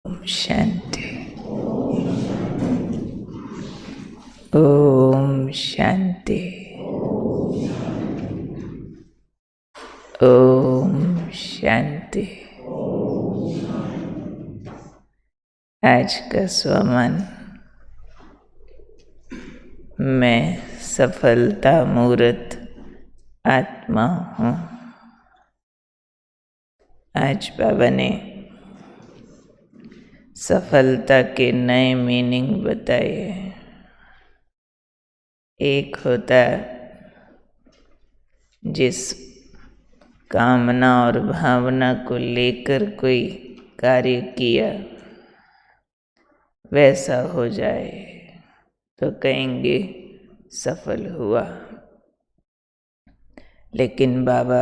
शांति। ओम शांति। ओम शांति। आज का स्वमन, मैं सफलता मूर्त आत्मा हूँ। आज बाबा ने सफलता के नए मीनिंग बताए। एक होता जिस कामना और भावना को लेकर कोई कार्य किया वैसा हो जाए तो कहेंगे सफल हुआ। लेकिन बाबा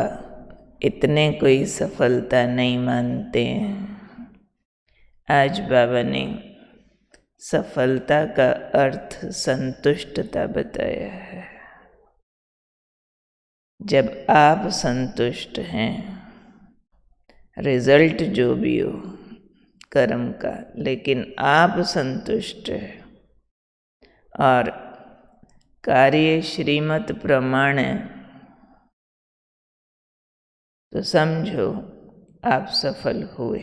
इतने कोई सफलता नहीं मानते हैं। आज बाबा ने सफलता का अर्थ संतुष्टता बताया है। जब आप संतुष्ट हैं, रिजल्ट जो भी हो कर्म का, लेकिन आप संतुष्ट हैं और कार्य श्रीमत प्रमाण है, तो समझो आप सफल हुए।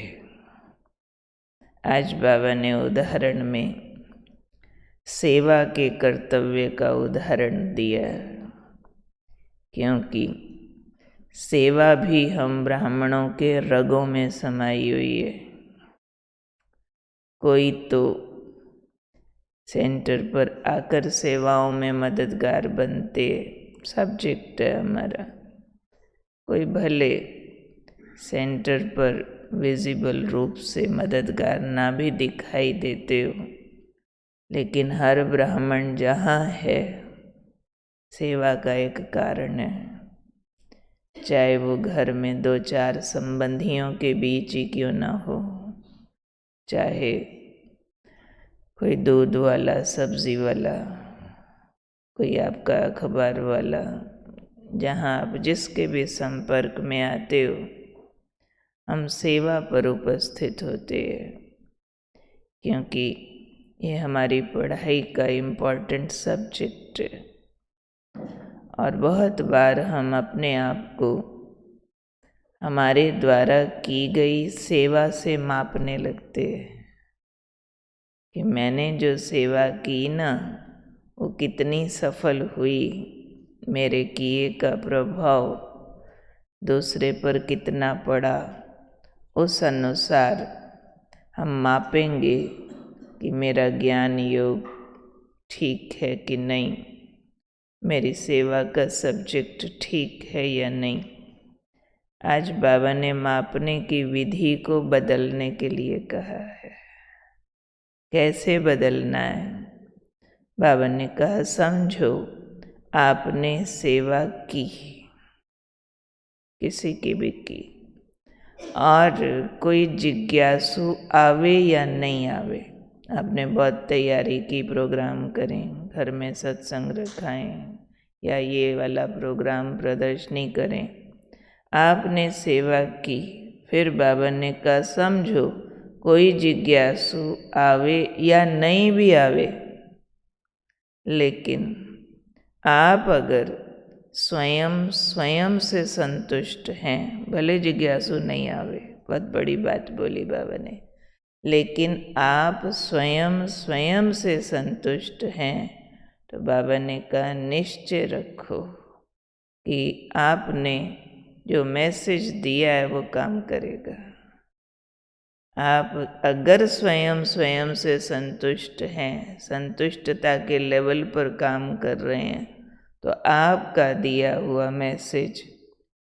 आज बाबा ने उदाहरण में सेवा के कर्तव्य का उदाहरण दिया, क्योंकि सेवा भी हम ब्राह्मणों के रगों में समाई हुई है। कोई तो सेंटर पर आकर सेवाओं में मददगार बनते, सब्जेक्ट है हमारा। कोई भले सेंटर पर विजिबल रूप से मददगार ना भी दिखाई देते हो, लेकिन हर ब्राह्मण जहाँ है सेवा का एक कारण है। चाहे वो घर में 2-4 संबंधियों के बीच ही क्यों ना हो, चाहे कोई दूध वाला, सब्जी वाला, कोई आपका अखबार वाला, जहाँ आप जिसके भी संपर्क में आते हो, हम सेवा पर उपस्थित होते हैं, क्योंकि ये हमारी पढ़ाई का इम्पोर्टेंट सब्जेक्ट है। और बहुत बार हम अपने आप को हमारे द्वारा की गई सेवा से मापने लगते हैं कि मैंने जो सेवा की ना, वो कितनी सफल हुई, मेरे किए का प्रभाव दूसरे पर कितना पड़ा। उस अनुसार हम मापेंगे कि मेरा ज्ञान योग ठीक है कि नहीं, मेरी सेवा का सब्जेक्ट ठीक है या नहीं। आज बाबा ने मापने की विधि को बदलने के लिए कहा है। कैसे बदलना है? बाबा ने कहा, समझो आपने सेवा की, किसी की भी की, और कोई जिज्ञासु आवे या नहीं आवे, आपने बहुत तैयारी की, प्रोग्राम करें, घर में सत्संग रखाएं या ये वाला प्रोग्राम प्रदर्शनी करें, आपने सेवा की। फिर बाबा ने कहा, समझो कोई जिज्ञासु आवे या नहीं भी आवे, लेकिन आप अगर स्वयं से संतुष्ट हैं, भले जिज्ञासु नहीं आवे, बहुत बड़ी बात बोली बाबा ने, लेकिन आप स्वयं से संतुष्ट हैं, तो बाबा ने कहा निश्चय रखो कि आपने जो मैसेज दिया है वो काम करेगा। आप अगर स्वयं से संतुष्ट हैं, संतुष्टता के लेवल पर काम कर रहे हैं, तो आपका दिया हुआ मैसेज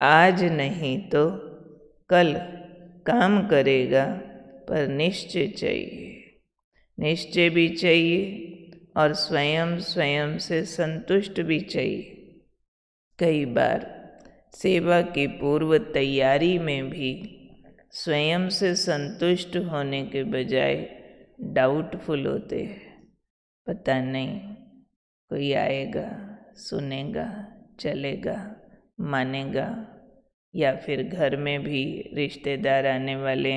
आज नहीं तो कल काम करेगा। पर निश्चय चाहिए, निश्चय भी चाहिए और स्वयं से संतुष्ट भी चाहिए। कई बार सेवा की पूर्व तैयारी में भी स्वयं से संतुष्ट होने के बजाय डाउटफुल होते हैं। पता नहीं कोई आएगा, सुनेगा, चलेगा, मानेगा, या फिर घर में भी रिश्तेदार आने वाले,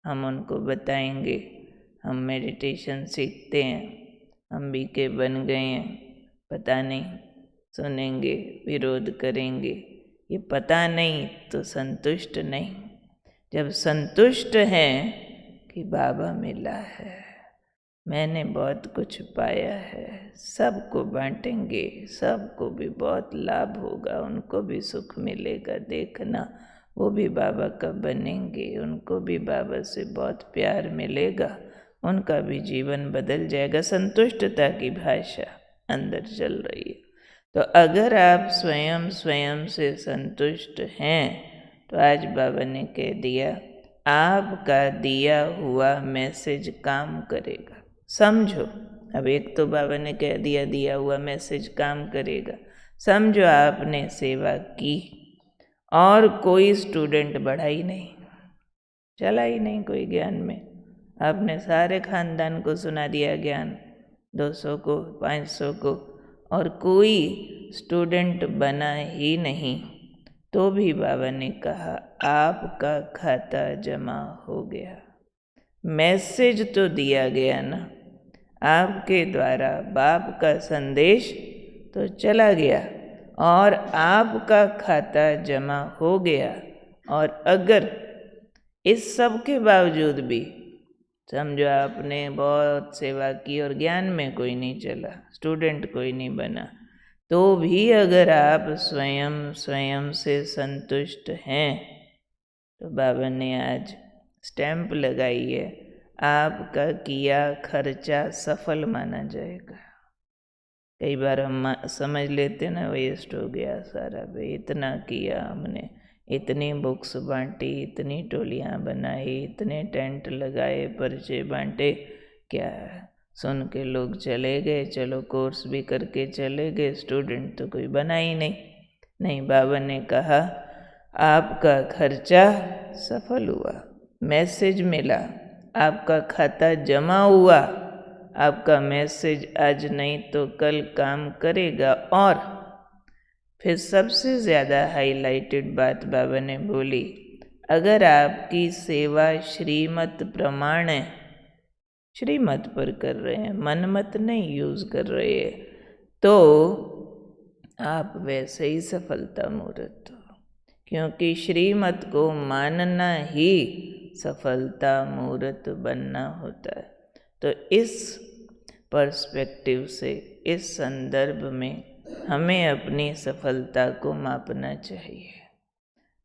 हम उनको बताएंगे हम मेडिटेशन सीखते हैं, हम बीके बन गए हैं, पता नहीं, सुनेंगे, विरोध करेंगे। ये पता नहीं तो संतुष्ट नहीं। जब संतुष्ट हैं कि बाबा मिला है, मैंने बहुत कुछ पाया है, सबको बांटेंगे, सबको भी बहुत लाभ होगा, उनको भी सुख मिलेगा, देखना वो भी बाबा का बनेंगे, उनको भी बाबा से बहुत प्यार मिलेगा, उनका भी जीवन बदल जाएगा। संतुष्टता की भाषा अंदर चल रही है। तो अगर आप स्वयं से संतुष्ट हैं तो आज बाबा ने कह दिया आपका दिया हुआ मैसेज काम करेगा। समझो, अब एक तो बाबा ने कह दिया हुआ मैसेज काम करेगा। समझो आपने सेवा की और कोई स्टूडेंट बढ़ा ही नहीं, चला ही नहीं कोई ज्ञान में। आपने सारे खानदान को सुना दिया ज्ञान, 200 को, 500 को, और कोई स्टूडेंट बना ही नहीं। तो भी बाबा ने कहा आपका खाता जमा हो गया। मैसेज तो दिया गया ना, आपके द्वारा बाप का संदेश तो चला गया और आपका खाता जमा हो गया। और अगर इस सब के बावजूद भी समझो आपने बहुत सेवा की और ज्ञान में कोई नहीं चला, स्टूडेंट कोई नहीं बना, तो भी अगर आप स्वयं से संतुष्ट हैं तो बाबा ने आज स्टैंप लगाई है, आपका किया खर्चा सफल माना जाएगा। कई बार हम समझ लेते ना वेस्ट हो गया सारा, भाई इतना किया हमने, इतनी बुक्स बांटी, इतनी टोलियाँ बनाई, इतने टेंट लगाए, पर्चे बांटे, क्या सुन के लोग चले गए, चलो कोर्स भी करके चले गए, स्टूडेंट तो कोई बना ही नहीं। बाबा ने कहा आपका खर्चा सफल हुआ, मैसेज मिला, आपका खाता जमा हुआ, आपका मैसेज आज नहीं तो कल काम करेगा। और फिर सबसे ज़्यादा हाईलाइटेड बात बाबा ने बोली, अगर आपकी सेवा श्रीमत प्रमाण है, श्रीमत पर कर रहे हैं, मनमत नहीं यूज़ कर रहे हैं, तो आप वैसे ही सफलता मूर्त हो, क्योंकि श्रीमत को मानना ही सफलता मूर्त बनना होता है। तो इस पर्सपेक्टिव से, इस संदर्भ में हमें अपनी सफलता को मापना चाहिए।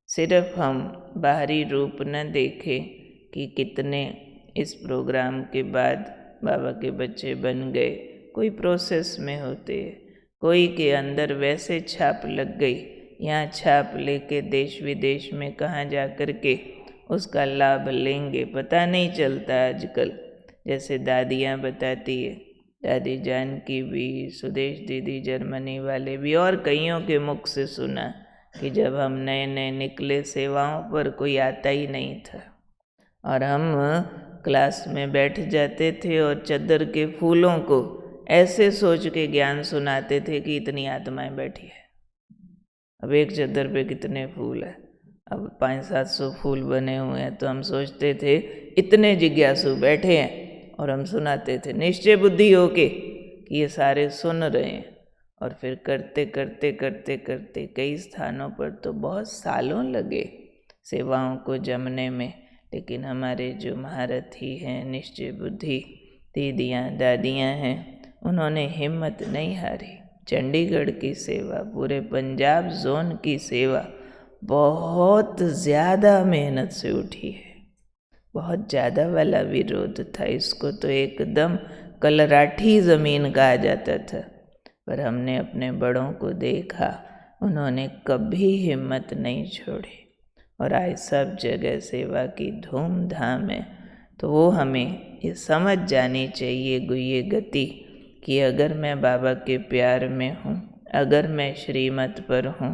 सिर्फ हम बाहरी रूप न देखें कि कितने इस प्रोग्राम के बाद बाबा के बच्चे बन गए, कोई प्रोसेस में होते हैं, कोई के अंदर वैसे छाप लग गई, यहाँ छाप लेके देश विदेश में कहाँ जा कर के उसका लाभ लेंगे पता नहीं चलता आजकल। जैसे दादियाँ बताती है, दादी जान की भी, सुदेश दीदी जर्मनी वाले भी, और कईयों के मुख से सुना कि जब हम नए नए निकले सेवाओं पर कोई आता ही नहीं था और हम क्लास में बैठ जाते थे और चद्दर के फूलों को ऐसे सोच के ज्ञान सुनाते थे कि इतनी आत्माएं बैठी है। अब एक चद्दर पे कितने फूल है, अब 500-700 फूल बने हुए हैं, तो हम सोचते थे इतने जिज्ञासु बैठे हैं और हम सुनाते थे निश्चय बुद्धि होके कि ये सारे सुन रहे हैं। और फिर करते करते करते करते कई स्थानों पर तो बहुत सालों लगे सेवाओं को जमने में, लेकिन हमारे जो महारथी हैं, निश्चय बुद्धि दीदियाँ दादियाँ हैं, उन्होंने हिम्मत नहीं हारी। चंडीगढ़ की सेवा, पूरे पंजाब जोन की सेवा बहुत ज़्यादा मेहनत से उठी है, बहुत ज़्यादा वाला विरोध था, इसको तो एकदम कलराठी ज़मीन कहा जाता था। पर हमने अपने बड़ों को देखा, उन्होंने कभी हिम्मत नहीं छोड़ी और आज सब जगह सेवा की धूमधाम है। तो वो हमें ये समझ जानी चाहिए गुह्य गति कि अगर मैं बाबा के प्यार में हूँ, अगर मैं श्रीमत पर हूँ,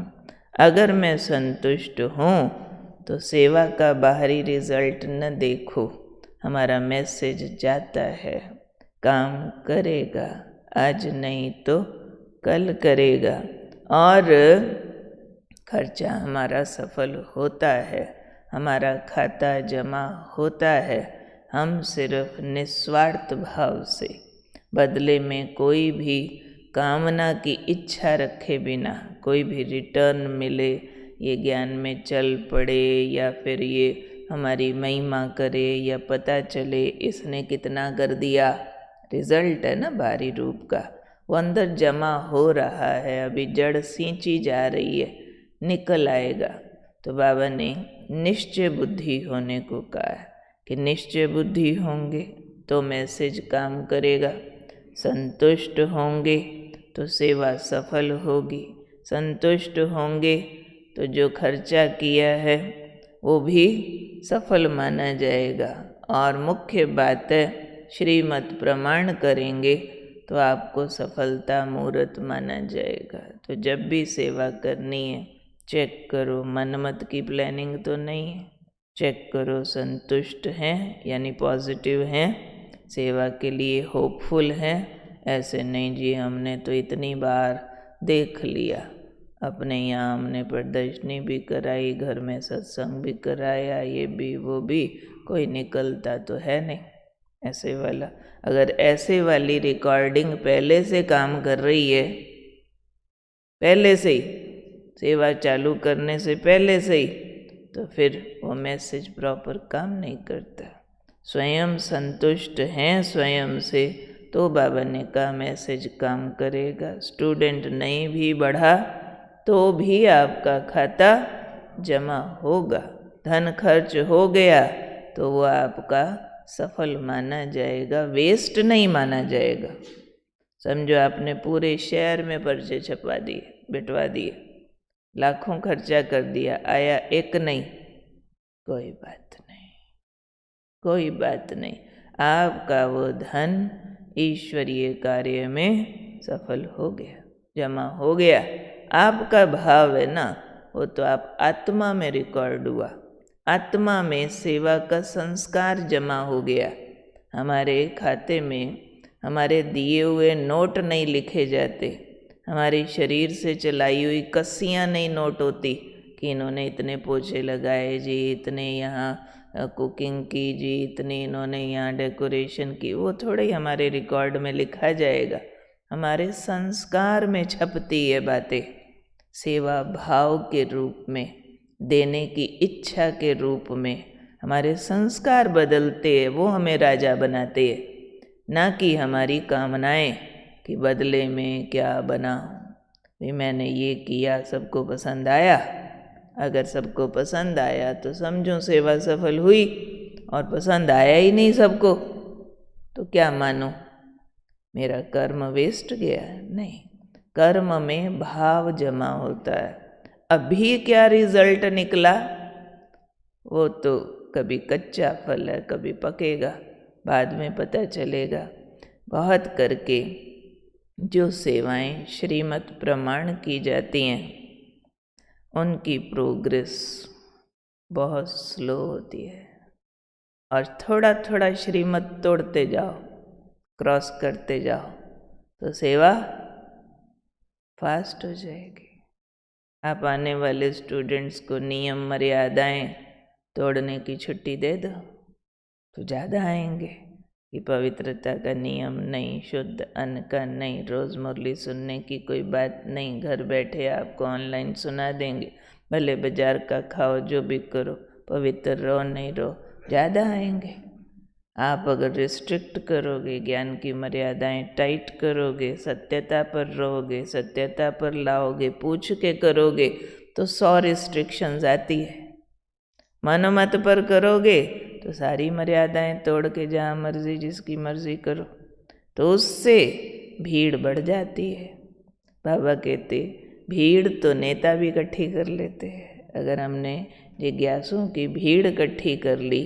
अगर मैं संतुष्ट हूँ, तो सेवा का बाहरी रिजल्ट न देखो, हमारा मैसेज जाता है, काम करेगा, आज नहीं तो कल करेगा और खर्चा हमारा सफल होता है। हमारा खाता जमा होता है, हम सिर्फ निस्वार्थ भाव से, बदले में कोई भी कामना की इच्छा रखे बिना, कोई भी रिटर्न मिले, ये ज्ञान में चल पड़े या फिर ये हमारी महिमा करे या पता चले इसने कितना कर दिया, रिजल्ट है ना बाहरी रूप का, वो अंदर जमा हो रहा है, अभी जड़ सींची जा रही है, निकल आएगा। तो बाबा ने निश्चय बुद्धि होने को कहा है कि निश्चय बुद्धि होंगे तो मैसेज काम करेगा, संतुष्ट होंगे तो सेवा सफल होगी, संतुष्ट होंगे तो जो खर्चा किया है वो भी सफल माना जाएगा। और मुख्य बात है, श्रीमत प्रमाण करेंगे तो आपको सफलता मुहूर्त माना जाएगा। तो जब भी सेवा करनी है चेक करो मनमत की प्लानिंग तो नहीं है, चेक करो संतुष्ट हैं यानी पॉजिटिव हैं, सेवा के लिए होपफुल हैं। ऐसे नहीं जी हमने तो इतनी बार देख लिया, अपने यहाँ हमने प्रदर्शनी भी कराई, घर में सत्संग भी कराया, ये भी वो भी, कोई निकलता तो है नहीं ऐसे वाला। अगर ऐसे वाली रिकॉर्डिंग पहले से काम कर रही है, पहले से ही सेवा चालू करने से पहले से ही, तो फिर वो मैसेज प्रॉपर काम नहीं करता। स्वयं संतुष्ट हैं स्वयं से तो बाबा ने कहा मैसेज काम करेगा। स्टूडेंट नहीं भी बढ़ा तो भी आपका खाता जमा होगा, धन खर्च हो गया तो वो आपका सफल माना जाएगा, वेस्ट नहीं माना जाएगा। समझो आपने पूरे शहर में पर्चे छपवा दिए, बिटवा दिए, लाखों खर्चा कर दिया, आया एक नहीं, कोई बात नहीं, कोई बात नहीं, आपका वो धन ईश्वरीय कार्य में सफल हो गया, जमा हो गया। आपका भाव है ना, वो तो आप आत्मा में रिकॉर्ड हुआ, आत्मा में सेवा का संस्कार जमा हो गया। हमारे खाते में हमारे दिए हुए नोट नहीं लिखे जाते, हमारे शरीर से चलाई हुई कस्सियाँ नहीं नोट होती कि इन्होंने इतने पोछे लगाए जी, इतने यहाँ कुकिंग की जी, इतनी इन्होंने यहाँ डेकोरेशन की, वो थोड़े ही हमारे रिकॉर्ड में लिखा जाएगा। हमारे संस्कार में छपती है बातें, सेवा भाव के रूप में, देने की इच्छा के रूप में हमारे संस्कार बदलते हैं, वो हमें राजा बनाते हैं, ना कि हमारी कामनाएं कि बदले में क्या बना, भाई मैंने ये किया सबको पसंद आया, अगर सबको पसंद आया तो समझो सेवा सफल हुई, और पसंद आया ही नहीं सबको तो क्या मानो मेरा कर्म वेस्ट गया? नहीं, कर्म में भाव जमा होता है। अभी क्या रिजल्ट निकला वो तो कभी कच्चा फल है, कभी पकेगा, बाद में पता चलेगा। बहुत करके जो सेवाएं श्रीमत प्रमाण की जाती हैं उनकी प्रोग्रेस बहुत स्लो होती है, और थोड़ा थोड़ा श्रीमत तोड़ते जाओ, क्रॉस करते जाओ तो सेवा फास्ट हो जाएगी। आप आने वाले स्टूडेंट्स को नियम मर्यादाएं तोड़ने की छुट्टी दे दो तो ज़्यादा आएंगे कि पवित्रता का नियम नहीं, शुद्ध अन्न का नहीं, रोज़ मुरली सुनने की कोई बात नहीं, घर बैठे आपको ऑनलाइन सुना देंगे, भले बाजार का खाओ जो भी करो, पवित्र रहो नहीं रहो, ज़्यादा आएंगे। आप अगर रिस्ट्रिक्ट करोगे, ज्ञान की मर्यादाएं टाइट करोगे, सत्यता पर रहोगे, सत्यता पर लाओगे, पूछ के करोगे तो 100 रिस्ट्रिक्शंस आती है। मनोमत पर करोगे तो सारी मर्यादाएं तोड़ के जहाँ मर्जी जिसकी मर्जी करो, तो उससे भीड़ बढ़ जाती है। बाबा कहते भीड़ तो नेता भी इकट्ठी कर लेते हैं। अगर हमने जिज्ञासुओं की भीड़ इकट्ठी कर ली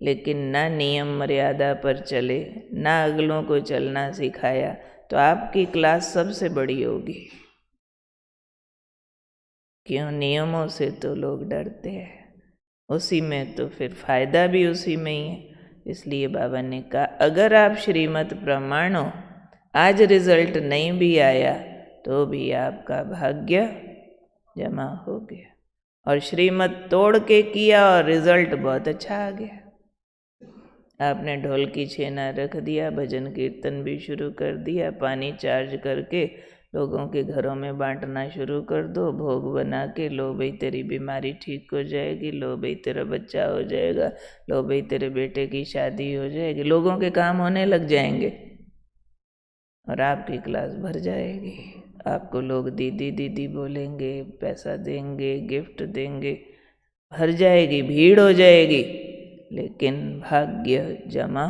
लेकिन ना नियम मर्यादा पर चले, ना अगलों को चलना सिखाया, तो आपकी क्लास सबसे बड़ी होगी। क्यों? नियमों से तो लोग डरते हैं, उसी में तो फिर फायदा भी उसी में ही है। इसलिए बाबा ने कहा अगर आप श्रीमत प्रमाणो, आज रिजल्ट नहीं भी आया तो भी आपका भाग्य जमा हो गया। और श्रीमत तोड़ के किया और रिजल्ट बहुत अच्छा आ गया। आपने ढोलकी छेना रख दिया, भजन कीर्तन भी शुरू कर दिया, पानी चार्ज करके लोगों के घरों में बांटना शुरू कर दो, भोग बना के, लो भाई तेरी बीमारी ठीक हो जाएगी, लो भाई तेरा बच्चा हो जाएगा, लो भाई तेरे बेटे की शादी हो जाएगी। लोगों के काम होने लग जाएंगे और आपकी क्लास भर जाएगी। आपको लोग दीदी दीदी बोलेंगे, पैसा देंगे, गिफ्ट देंगे, भर जाएगी, भीड़ हो जाएगी। लेकिन भाग्य जमा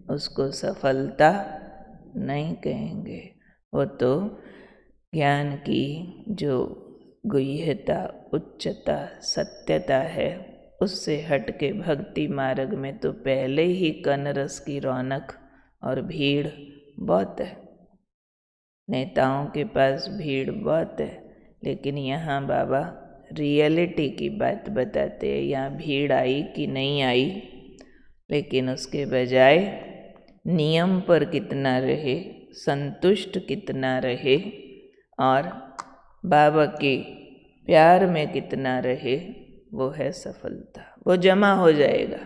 उसको सफलता नहीं कहेंगे। वो तो ज्ञान की जो गुह्यता, उच्चता, सत्यता है, उससे हटके भक्ति मार्ग में तो पहले ही कनरस की रौनक और भीड़ बहुत है। नेताओं के पास भीड़ बहुत है, लेकिन यहाँ बाबा रियलिटी की बात बताते हैं। यहाँ भीड़ आई कि नहीं आई, लेकिन उसके बजाय नियम पर कितना रहे, संतुष्ट कितना रहे और बाबा के प्यार में कितना रहे, वो है सफलता। वो जमा हो जाएगा।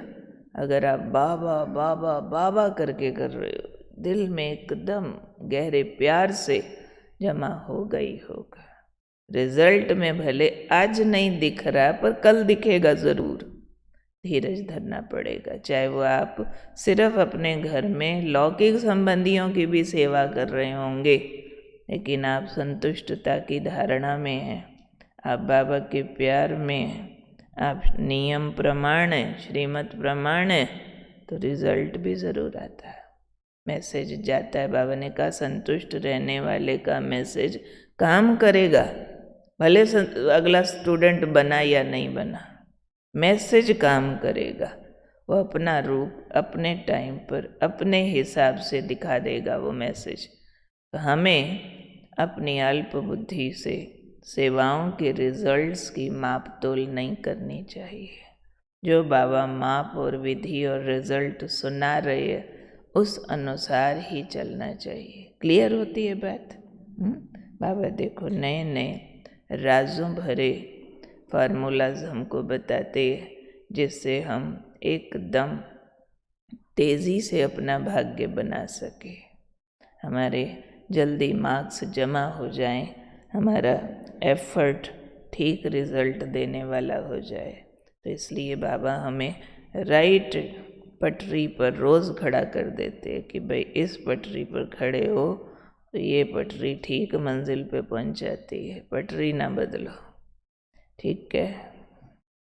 अगर आप बाबा बाबा बाबा करके कर रहे हो, दिल में एकदम गहरे प्यार से, जमा होगा ही होगा। रिजल्ट में भले आज नहीं दिख रहा, पर कल दिखेगा ज़रूर। धीरज धरना पड़ेगा। चाहे वो आप सिर्फ अपने घर में लौकिक संबंधियों की भी सेवा कर रहे होंगे, लेकिन आप संतुष्टता की धारणा में हैं, आप बाबा के प्यार में हैं, आप नियम प्रमाण है, श्रीमत प्रमाण है, तो रिजल्ट भी ज़रूर आता है, मैसेज जाता है। बाबा ने कहा संतुष्ट रहने वाले का मैसेज काम करेगा, भले अगला स्टूडेंट बना या नहीं बना, मैसेज काम करेगा। वो अपना रूप अपने टाइम पर अपने हिसाब से दिखा देगा वो मैसेज। तो हमें अपनी अल्प बुद्धि से सेवाओं के रिजल्ट्स की माप तोल नहीं करनी चाहिए। जो बाबा माप और विधि और रिजल्ट सुना रहे हैं, उस अनुसार ही चलना चाहिए। क्लियर होती है बात? बाबा देखो नए नए राजों भरे फार्मूलाज हमको बताते हैं, जिससे हम एकदम तेज़ी से अपना भाग्य बना सके, हमारे जल्दी मार्क्स जमा हो जाएं, हमारा एफर्ट ठीक रिजल्ट देने वाला हो जाए। तो इसलिए बाबा हमें राइट पटरी पर रोज़ खड़ा कर देते हैं कि भाई इस पटरी पर खड़े हो तो ये पटरी ठीक मंजिल पे पहुंचाती है, पटरी ना बदलो। ठीक है।